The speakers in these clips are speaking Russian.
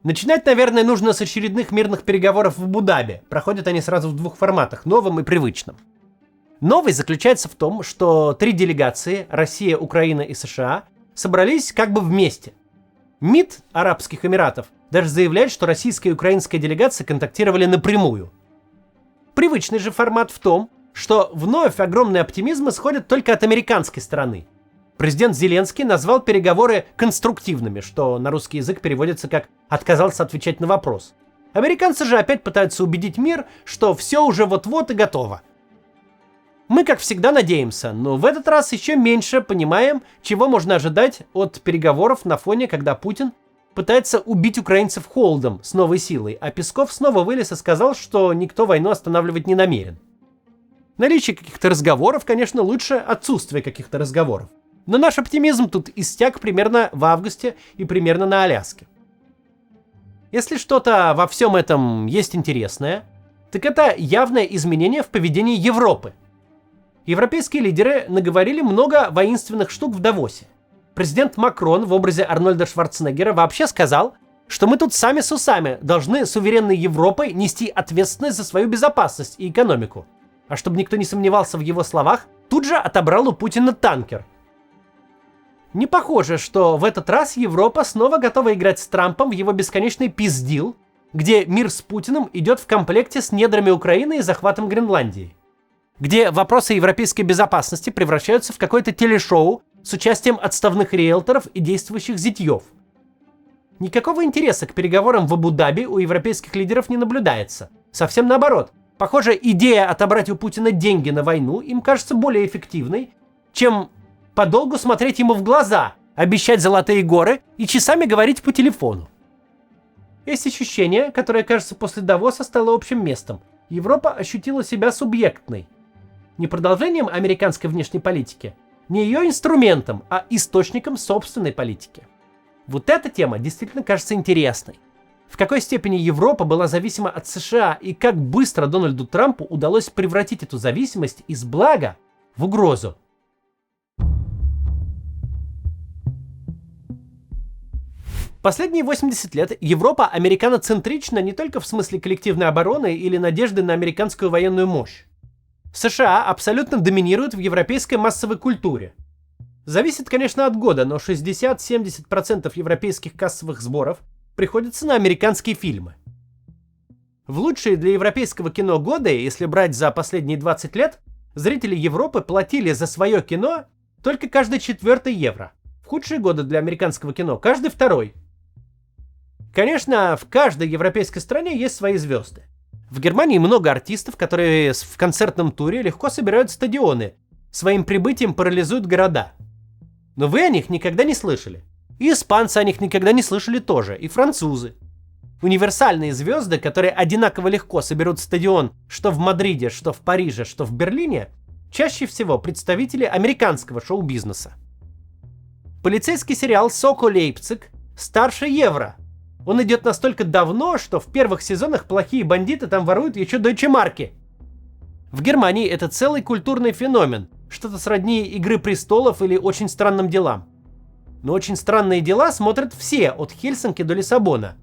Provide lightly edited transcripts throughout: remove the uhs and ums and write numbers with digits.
Начинать, наверное, нужно с очередных мирных переговоров в Абу-Даби. Проходят они сразу в двух форматах – новом и привычном. Новый заключается в том, что 3 делегации – Россия, Украина и США – собрались как бы вместе. МИД Арабских Эмиратов даже заявляет, что российская и украинская делегации контактировали напрямую. Привычный же формат в том, что вновь огромный оптимизм исходит только от американской стороны. Президент Зеленский назвал переговоры конструктивными, что на русский язык переводится как «отказался отвечать на вопрос». Американцы же опять пытаются убедить мир, что все уже вот-вот и готово. Мы, как всегда, надеемся, но в этот раз еще меньше понимаем, чего можно ожидать от переговоров на фоне, когда Путин пытается убить украинцев холодом с новой силой, а Песков снова вылез и сказал, что никто войну останавливать не намерен. Наличие каких-то разговоров, конечно, лучше отсутствия каких-то разговоров. Но наш оптимизм тут иссяк примерно в августе и примерно на Аляске. Если что-то во всем этом есть интересное, так это явное изменение в поведении Европы. Европейские лидеры наговорили много воинственных штук в Давосе. Президент Макрон в образе Арнольда Шварценеггера вообще сказал, что мы тут сами с усами должны суверенной Европой нести ответственность за свою безопасность и экономику. А чтобы никто не сомневался в его словах, тут же отобрал у Путина танкер. Не похоже, что в этот раз Европа снова готова играть с Трампом в его бесконечный пиздил, где мир с Путиным идет в комплекте с недрами Украины и захватом Гренландии. Где вопросы европейской безопасности превращаются в какое-то телешоу с участием отставных риэлторов и действующих зятьев. Никакого интереса к переговорам в Абу-Даби у европейских лидеров не наблюдается. Совсем наоборот. Похоже, идея отобрать у Путина деньги на войну им кажется более эффективной, чем подолгу смотреть ему в глаза, обещать золотые горы и часами говорить по телефону. Есть ощущение, которое, кажется, после Давоса стало общим местом. Европа ощутила себя субъектной. Не продолжением американской внешней политики, не ее инструментом, а источником собственной политики. Вот эта тема действительно кажется интересной. В какой степени Европа была зависима от США и как быстро Дональду Трампу удалось превратить эту зависимость из блага в угрозу. Последние 80 лет Европа американоцентрична не только в смысле коллективной обороны или надежды на американскую военную мощь. США абсолютно доминируют в европейской массовой культуре. Зависит, конечно, от года, но 60-70% европейских кассовых сборов приходится на американские фильмы. В лучшие для европейского кино годы, если брать за последние 20 лет, зрители Европы платили за свое кино только каждый 4 евро. В худшие годы для американского кино каждый 2. Конечно, в каждой европейской стране есть свои звезды. В Германии много артистов, которые в концертном туре легко собирают стадионы, своим прибытием парализуют города. Но вы о них никогда не слышали. И испанцы о них никогда не слышали тоже, и французы. Универсальные звезды, которые одинаково легко соберут стадион что в Мадриде, что в Париже, что в Берлине, чаще всего представители американского шоу-бизнеса. Полицейский сериал «Соко Лейпциг» старше Евро. Он идет настолько давно, что в первых сезонах плохие бандиты там воруют еще Deutsche Mark. В Германии это целый культурный феномен, что-то сродни «Игры престолов» или «Очень странным делам». Но «Очень странные дела» смотрят все, от Хельсинки до Лиссабона.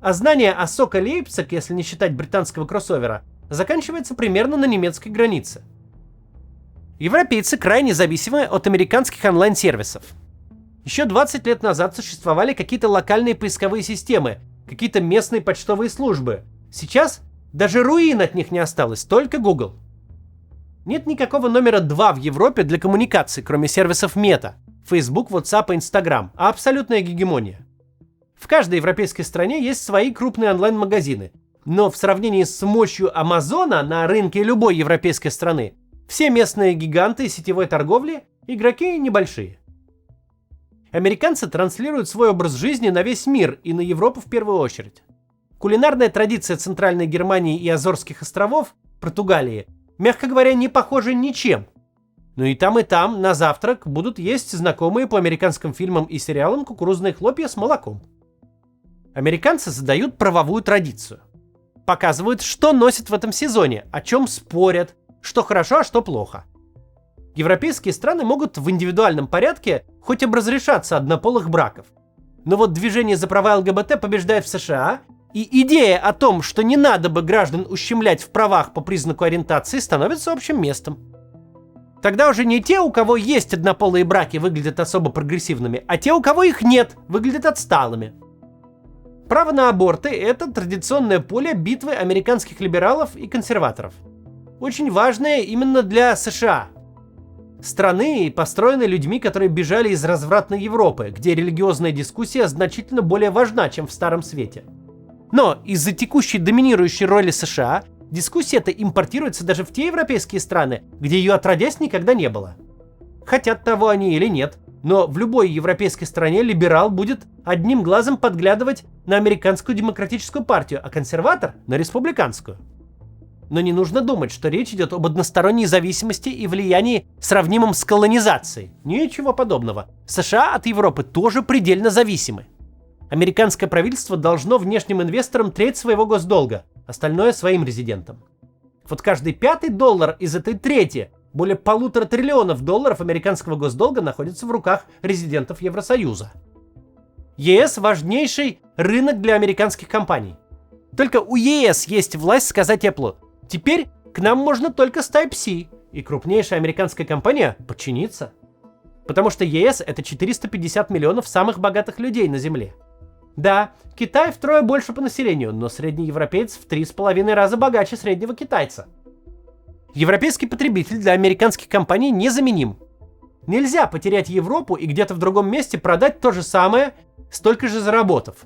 А знание о Соко Лейпциг, если не считать британского кроссовера, заканчивается примерно на немецкой границе. Европейцы крайне зависимы от американских онлайн-сервисов. Еще 20 лет назад существовали какие-то локальные поисковые системы, какие-то местные почтовые службы. Сейчас даже руин от них не осталось, только Google. Нет никакого номера 2 в Европе для коммуникаций, кроме сервисов Мета, Facebook, WhatsApp и Instagram, а абсолютная гегемония. В каждой европейской стране есть свои крупные онлайн-магазины, но в сравнении с мощью Амазона на рынке любой европейской страны, все местные гиганты сетевой торговли – игроки небольшие. Американцы транслируют свой образ жизни на весь мир и на Европу в первую очередь. Кулинарная традиция Центральной Германии и Азорских островов, Португалии, мягко говоря, не похожа ничем. Но и там на завтрак будут есть знакомые по американским фильмам и сериалам кукурузные хлопья с молоком. Американцы задают правовую традицию. Показывают, что носят в этом сезоне, о чем спорят, что хорошо, а что плохо. Европейские страны могут в индивидуальном порядке хоть и разрешаться однополых браков. Но вот движение за права ЛГБТ побеждает в США, и идея о том, что не надо бы граждан ущемлять в правах по признаку ориентации, становится общим местом. Тогда уже не те, у кого есть однополые браки, выглядят особо прогрессивными, а те, у кого их нет, выглядят отсталыми. Право на аборты – это традиционное поле битвы американских либералов и консерваторов. Очень важное именно для США. Страны построены людьми, которые бежали из развратной Европы, где религиозная дискуссия значительно более важна, чем в Старом Свете. Но из-за текущей доминирующей роли США дискуссия эта импортируется даже в те европейские страны, где ее отродясь никогда не было. Хотят того они или нет, но в любой европейской стране либерал будет одним глазом подглядывать на американскую демократическую партию, а консерватор – на республиканскую. Но не нужно думать, что речь идет об односторонней зависимости и влиянии, сравнимом с колонизацией. Ничего подобного. США от Европы тоже предельно зависимы. Американское правительство должно внешним инвесторам треть своего госдолга, остальное своим резидентам. Вот каждый пятый доллар из этой трети, более $1,5 триллиона американского госдолга, находится в руках резидентов Евросоюза. ЕС – важнейший рынок для американских компаний. Только у ЕС есть власть сказать Apple: теперь к нам можно только с Type-C, и крупнейшая американская компания подчинится. Потому что ЕС – это 450 миллионов самых богатых людей на Земле. Да, Китай втрое больше по населению, но средний европеец в 3,5 раза богаче среднего китайца. Европейский потребитель для американских компаний незаменим. Нельзя потерять Европу и где-то в другом месте продать то же самое, столько же заработав.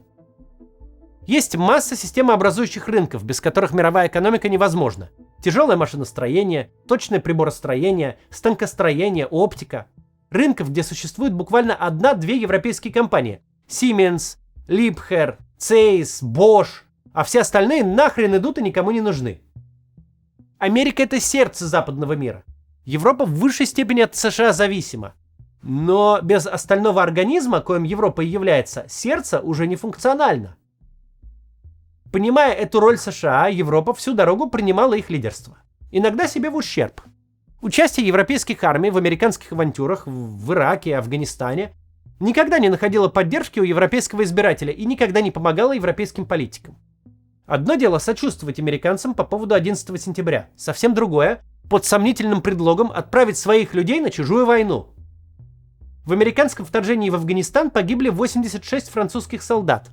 Есть масса системообразующих рынков, без которых мировая экономика невозможна. Тяжелое машиностроение, точное приборостроение, станкостроение, оптика. Рынков, где существует буквально 1-2 европейские компании. Siemens, Liebherr, Zeiss, Bosch, а все остальные нахрен идут и никому не нужны. Америка – это сердце западного мира. Европа в высшей степени от США зависима. Но без остального организма, коим Европа и является, сердце уже не функционально. Понимая эту роль США, Европа всю дорогу принимала их лидерство. Иногда себе в ущерб. Участие европейских армий в американских авантюрах в Ираке и Афганистане никогда не находило поддержки у европейского избирателя и никогда не помогало европейским политикам. Одно дело сочувствовать американцам по поводу 11 сентября, совсем другое – под сомнительным предлогом отправить своих людей на чужую войну. В американском вторжении в Афганистан погибли 86 французских солдат.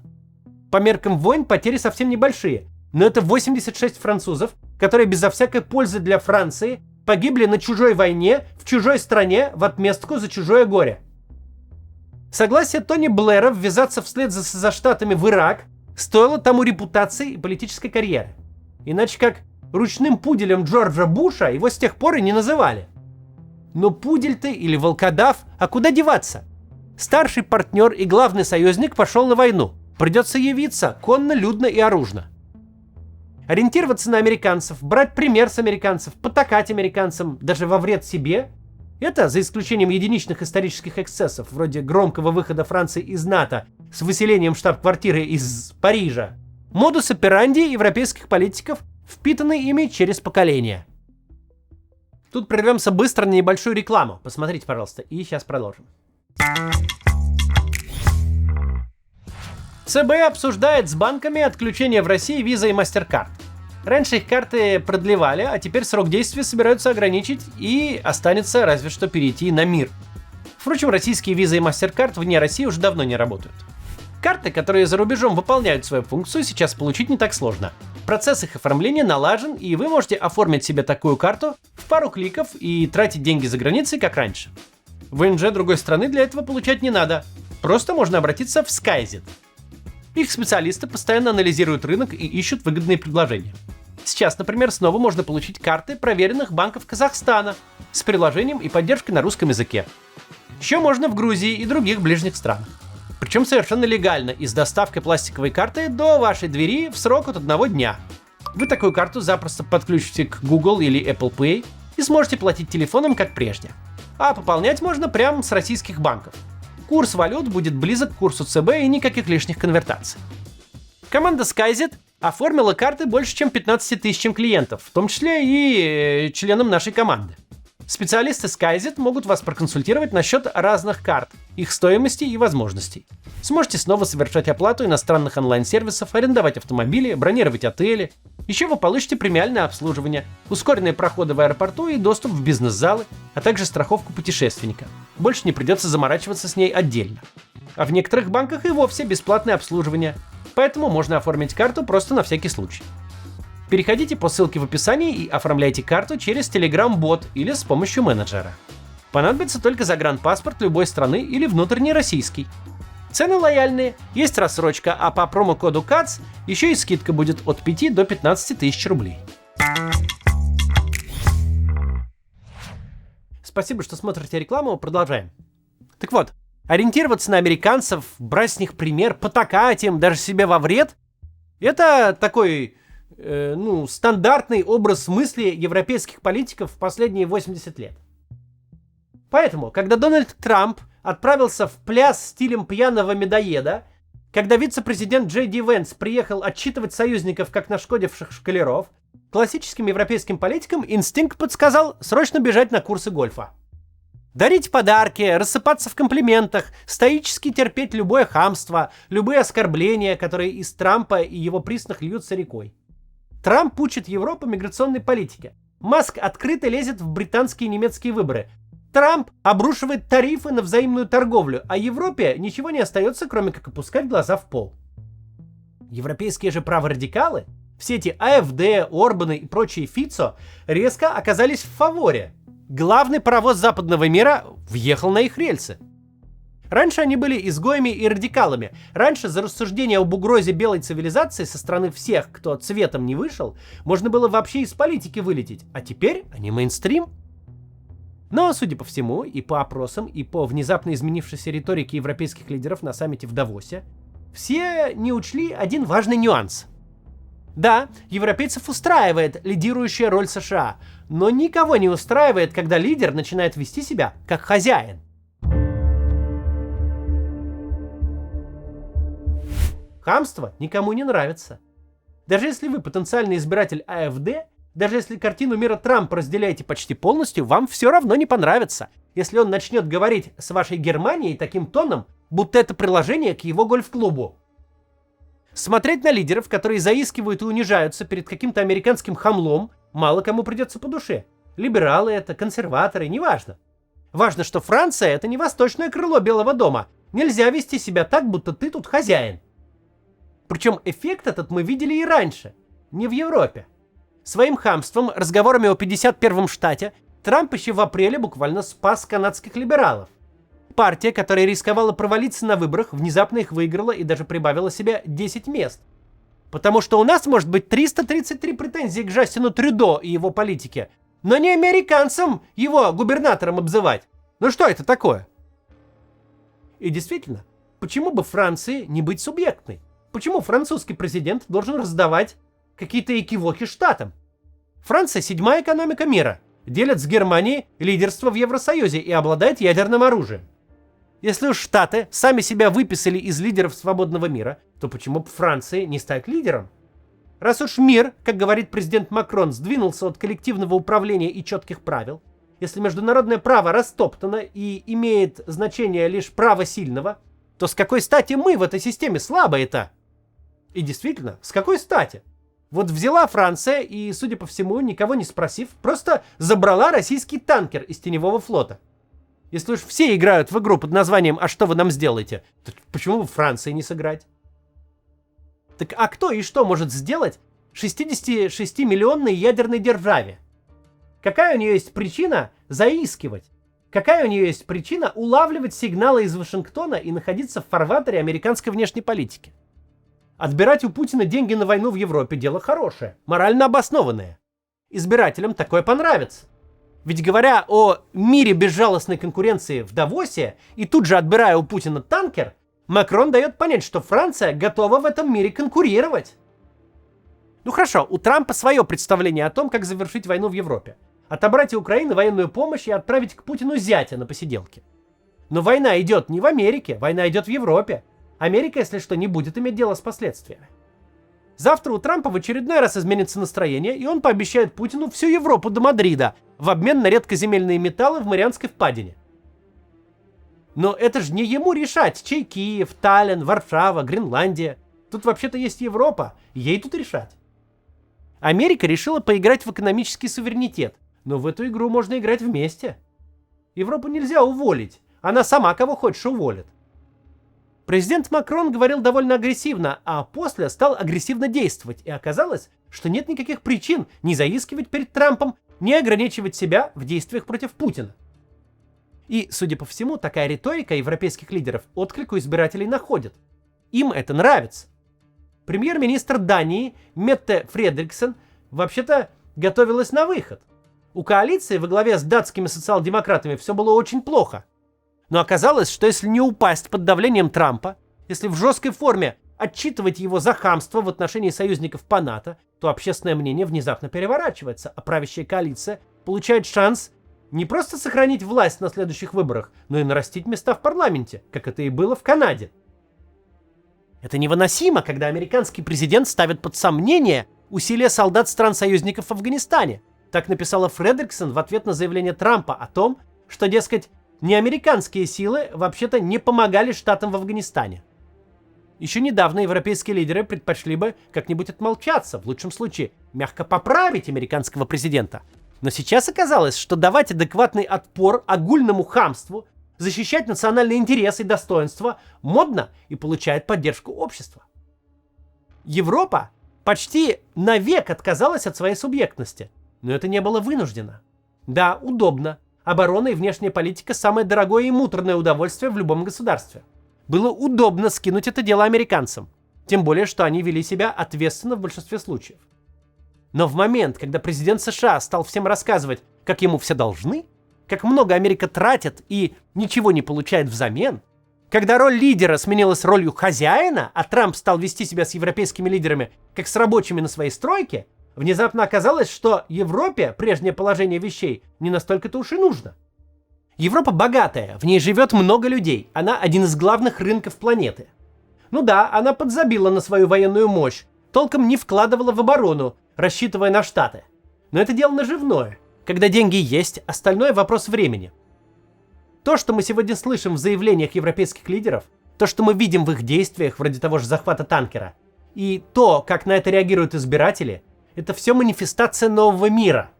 По меркам войн потери совсем небольшие, но это 86 французов, которые безо всякой пользы для Франции погибли на чужой войне, в чужой стране, в отместку за чужое горе. Согласие Тони Блэра ввязаться вслед за Штатами в Ирак стоило тому репутации и политической карьеры. Иначе как ручным пуделем Джорджа Буша его с тех пор и не называли. Но пудель ты или волкодав, а куда деваться? Старший партнер и главный союзник пошел на войну. Придется явиться конно, людно и оружно. Ориентироваться на американцев, брать пример с американцев, потакать американцам даже во вред себе – это, за исключением единичных исторических эксцессов, вроде громкого выхода Франции из НАТО с выселением штаб-квартиры из Парижа, модус операнди европейских политиков, впитанный ими через поколения. Тут прервемся быстро на небольшую рекламу. Посмотрите, пожалуйста, и сейчас продолжим. ЦБ обсуждает с банками отключение в России Visa и MasterCard. Раньше их карты продлевали, а теперь срок действия собираются ограничить и останется разве что перейти на МИР. Впрочем, российские Visa и MasterCard вне России уже давно не работают. Карты, которые за рубежом выполняют свою функцию, сейчас получить не так сложно. Процесс их оформления налажен, и вы можете оформить себе такую карту в пару кликов и тратить деньги за границей, как раньше. ВНЖ другой страны для этого получать не надо. Просто можно обратиться в SkyZet. Их специалисты постоянно анализируют рынок и ищут выгодные предложения. Сейчас, например, снова можно получить карты проверенных банков Казахстана с приложением и поддержкой на русском языке. Еще можно в Грузии и других ближних странах. Причем совершенно легально и с доставкой пластиковой карты до вашей двери в срок от 1 дня. Вы такую карту запросто подключите к Google или Apple Pay и сможете платить телефоном, как прежде. А пополнять можно прямо с российских банков. Курс валют будет близок к курсу ЦБ и никаких лишних конвертаций. Команда SkyZet оформила карты больше, чем 15 тысячам клиентов, в том числе и членам нашей команды. Специалисты SkyZet могут вас проконсультировать насчет разных карт, их стоимости и возможностей. Сможете снова совершать оплату иностранных онлайн-сервисов, арендовать автомобили, бронировать отели. Еще вы получите премиальное обслуживание, ускоренные проходы в аэропорту и доступ в бизнес-залы, а также страховку путешественника. Больше не придется заморачиваться с ней отдельно. А в некоторых банках и вовсе бесплатное обслуживание, поэтому можно оформить карту просто на всякий случай. Переходите по ссылке в описании и оформляйте карту через Telegram-бот или с помощью менеджера. Понадобится только загранпаспорт любой страны или внутренний российский. Цены лояльные, есть рассрочка, а по промокоду КАЦ еще и скидка будет от 5 до 15 тысяч рублей. Спасибо, что смотрите рекламу, продолжаем. Так вот, ориентироваться на американцев, брать с них пример, потакать им, даже себе во вред – это такой... стандартный образ мысли европейских политиков в последние 80 лет. Поэтому, когда Дональд Трамп отправился в пляс стилем пьяного медоеда, когда вице-президент Джей Ди Венс приехал отчитывать союзников как нашкодивших школяров, классическим европейским политикам инстинкт подсказал срочно бежать на курсы гольфа. Дарить подарки, рассыпаться в комплиментах, стоически терпеть любое хамство, любые оскорбления, которые из Трампа и его приснах льются рекой. Трамп учит Европу миграционной политике. Маск открыто лезет в британские и немецкие выборы. Трамп обрушивает тарифы на взаимную торговлю, а Европе ничего не остается, кроме как опускать глаза в пол. Европейские же праворадикалы, все эти АФД, Орбаны и прочие Фицо, резко оказались в фаворе. Главный паровоз западного мира въехал на их рельсы. Раньше они были изгоями и радикалами. Раньше за рассуждение об угрозе белой цивилизации со стороны всех, кто цветом не вышел, можно было вообще из политики вылететь. А теперь они мейнстрим. Но, судя по всему, и по опросам, и по внезапно изменившейся риторике европейских лидеров на саммите в Давосе, все не учли один важный нюанс. Да, европейцев устраивает лидирующая роль США, но никого не устраивает, когда лидер начинает вести себя как хозяин. Хамство никому не нравится. Даже если вы потенциальный избиратель АФД, даже если картину мира Трампа разделяете почти полностью, вам все равно не понравится, если он начнет говорить с вашей Германией таким тоном, будто это приложение к его гольф-клубу. Смотреть на лидеров, которые заискивают и унижаются перед каким-то американским хамлом, мало кому придется по душе. Либералы это, консерваторы, неважно. Важно, что Франция — это не восточное крыло Белого дома. Нельзя вести себя так, будто ты тут хозяин. Причем эффект этот мы видели и раньше, не в Европе. Своим хамством, разговорами о 51-м штате, Трамп еще в апреле буквально спас канадских либералов. Партия, которая рисковала провалиться на выборах, внезапно их выиграла и даже прибавила себе 10 мест. Потому что у нас может быть 333 претензии к Джастину Трюдо и его политике, но не американцам его губернатором обзывать. Ну что это такое? И действительно, почему бы Франции не быть субъектной? Почему французский президент должен раздавать какие-то экивоки штатам? Франция — 7-я экономика мира, делит с Германией лидерство в Евросоюзе и обладает ядерным оружием. Если уж Штаты сами себя выписали из лидеров свободного мира, то почему бы Франции не стать лидером? Раз уж мир, как говорит президент Макрон, сдвинулся от коллективного управления и четких правил, если международное право растоптано и имеет значение лишь право сильного, то с какой стати мы в этой системе слабые-то? И действительно, с какой стати? Вот взяла Франция и, судя по всему, никого не спросив, просто забрала российский танкер из теневого флота. Если уж все играют в игру под названием «А что вы нам сделаете?», то почему бы Франции не сыграть? Так а кто и что может сделать 66-миллионной ядерной державе? Какая у нее есть причина заискивать? Какая у нее есть причина улавливать сигналы из Вашингтона и находиться в фарватере американской внешней политики? Отбирать у Путина деньги на войну в Европе – дело хорошее, морально обоснованное. Избирателям такое понравится. Ведь говоря о мире безжалостной конкуренции в Давосе и тут же отбирая у Путина танкер, Макрон дает понять, что Франция готова в этом мире конкурировать. Ну хорошо, у Трампа свое представление о том, как завершить войну в Европе. Отобрать у Украины военную помощь и отправить к Путину зятя на посиделки. Но война идет не в Америке, война идет в Европе. Америка, если что, не будет иметь дело с последствиями. Завтра у Трампа в очередной раз изменится настроение, и он пообещает Путину всю Европу до Мадрида, в обмен на редкоземельные металлы в Марианской впадине. Но это же не ему решать, чей Киев, Таллин, Варшава, Гренландия. Тут вообще-то есть Европа, ей тут решать. Америка решила поиграть в экономический суверенитет, но в эту игру можно играть вместе. Европу нельзя уволить, она сама кого хочешь уволит. Президент Макрон говорил довольно агрессивно, а после стал агрессивно действовать, и оказалось, что нет никаких причин не заискивать перед Трампом, не ограничивать себя в действиях против Путина. И, судя по всему, такая риторика европейских лидеров отклик у избирателей находит. Им это нравится. Премьер-министр Дании Метте Фредриксен вообще-то готовилась на выход. У коалиции во главе с датскими социал-демократами все было очень плохо. Но оказалось, что если не упасть под давлением Трампа, если в жесткой форме отчитывать его за хамство в отношении союзников по НАТО, то общественное мнение внезапно переворачивается, а правящая коалиция получает шанс не просто сохранить власть на следующих выборах, но и нарастить места в парламенте, как это и было в Канаде. Это невыносимо, когда американский президент ставит под сомнение усилия солдат стран-союзников в Афганистане. Так написала Фредриксон в ответ на заявление Трампа о том, что, дескать, неамериканские силы вообще-то не помогали штатам в Афганистане. Еще недавно европейские лидеры предпочли бы как-нибудь отмолчаться, в лучшем случае мягко поправить американского президента. Но сейчас оказалось, что давать адекватный отпор огульному хамству, защищать национальные интересы и достоинства модно и получает поддержку общества. Европа почти навек отказалась от своей субъектности, но это не было вынуждено. Да, удобно. Оборона и внешняя политика – самое дорогое и муторное удовольствие в любом государстве. Было удобно скинуть это дело американцам, тем более, что они вели себя ответственно в большинстве случаев. Но в момент, когда президент США стал всем рассказывать, как ему все должны, как много Америка тратит и ничего не получает взамен, когда роль лидера сменилась ролью хозяина, а Трамп стал вести себя с европейскими лидерами, как с рабочими на своей стройке, внезапно оказалось, что Европе прежнее положение вещей не настолько-то уж и нужно. Европа богатая, в ней живет много людей, она один из главных рынков планеты. Ну да, она подзабила на свою военную мощь, толком не вкладывала в оборону, рассчитывая на Штаты. Но это дело наживное. Когда деньги есть, остальное вопрос времени. То, что мы сегодня слышим в заявлениях европейских лидеров, то, что мы видим в их действиях, вроде того же захвата танкера, и то, как на это реагируют избиратели, это все манифестация нового мира.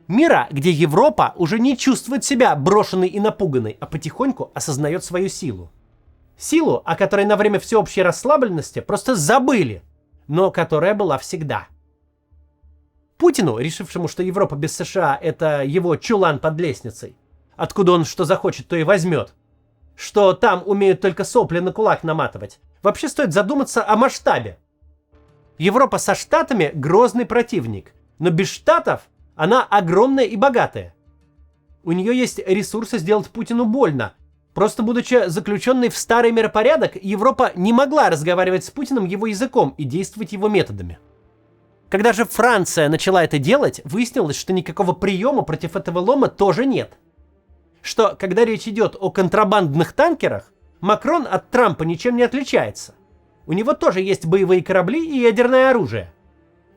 Мира, где Европа уже не чувствует себя брошенной и напуганной, а потихоньку осознает свою силу. Силу, о которой на время всеобщей расслабленности просто забыли, но которая была всегда. Путину, решившему, что Европа без США – это его чулан под лестницей, откуда он что захочет, то и возьмет, что там умеют только сопли на кулак наматывать, вообще стоит задуматься о масштабе. Европа со Штатами – грозный противник, но без Штатов она огромная и богатая. У нее есть ресурсы сделать Путину больно. Просто будучи заключенной в старый миропорядок, Европа не могла разговаривать с Путиным его языком и действовать его методами. Когда же Франция начала это делать, выяснилось, что никакого приема против этого лома тоже нет. Что, когда речь идет о контрабандных танкерах, Макрон от Трампа ничем не отличается. У него тоже есть боевые корабли и ядерное оружие.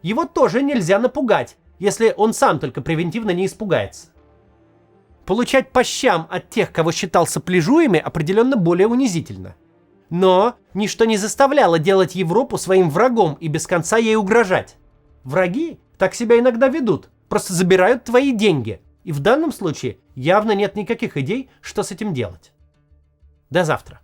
Его тоже нельзя напугать, если он сам только превентивно не испугается. Получать по щам от тех, кого считал сопляжуями, определенно более унизительно. Но ничто не заставляло делать Европу своим врагом и без конца ей угрожать. Враги так себя иногда ведут, просто забирают твои деньги. И в данном случае явно нет никаких идей, что с этим делать. До завтра.